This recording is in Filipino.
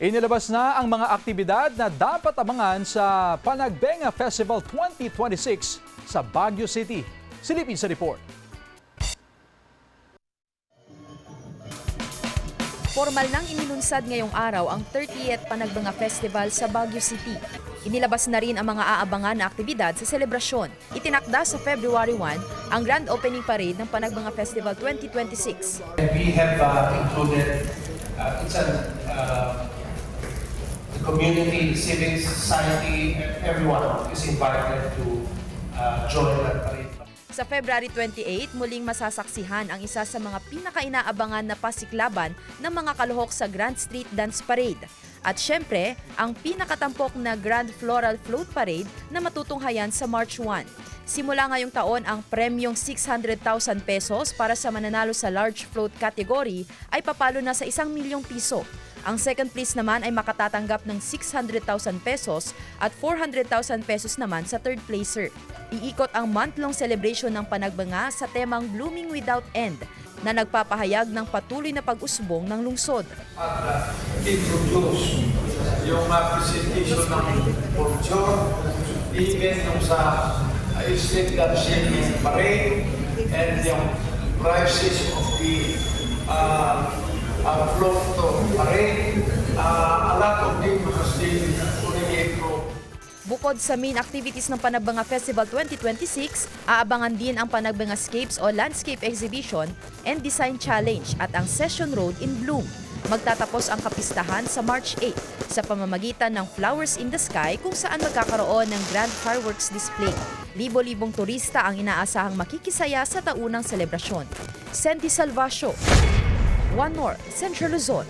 Inilabas na ang mga aktibidad na dapat abangan sa Panagbenga Festival 2026 sa Baguio City. Silipin sa report. Formal nang inilunsad ngayong araw ang 30th Panagbenga Festival sa Baguio City. Inilabas na rin ang mga aabangan na aktibidad sa selebrasyon. Itinakda sa February 1 ang grand opening parade ng Panagbenga Festival 2026. We have included the community, civic society, everyone is invited to join that parade. Sa February 28, muling masasaksihan ang isa sa mga pinakainaabangan na pasiklaban ng mga kaluhok sa Grand Street Dance Parade. At syempre, ang pinakatampok na Grand Floral Float Parade na matutunghayan sa March 1. Simula ngayong taon, ang premyong 600,000 pesos para sa mananalo sa large float category ay papalo na sa 1 milyong piso. Ang second place naman ay makatatanggap ng 600,000 pesos at 400,000 pesos naman sa third placer. Iikot ang month-long celebration ng Panagbenga sa temang Blooming Without End na nagpapahayag ng patuloy na pag-usbong ng lungsod. At introduce yung presentation ng culture, even yung sa street dancing parade and yung prices of the float parade. A lot of them has been already improved. Bukod sa main activities ng Panagbenga Festival 2026, aabangan din ang Panagbenga Scapes o Landscape Exhibition and Design Challenge at ang Session Road in Bloom. Magtatapos ang kapistahan sa March 8 sa pamamagitan ng Flowers in the Sky kung saan magkakaroon ng grand fireworks display. Libo-libong turista ang inaasahang makikisaya sa taunang selebrasyon. Sandy Salvacio, One North, Central Luzon.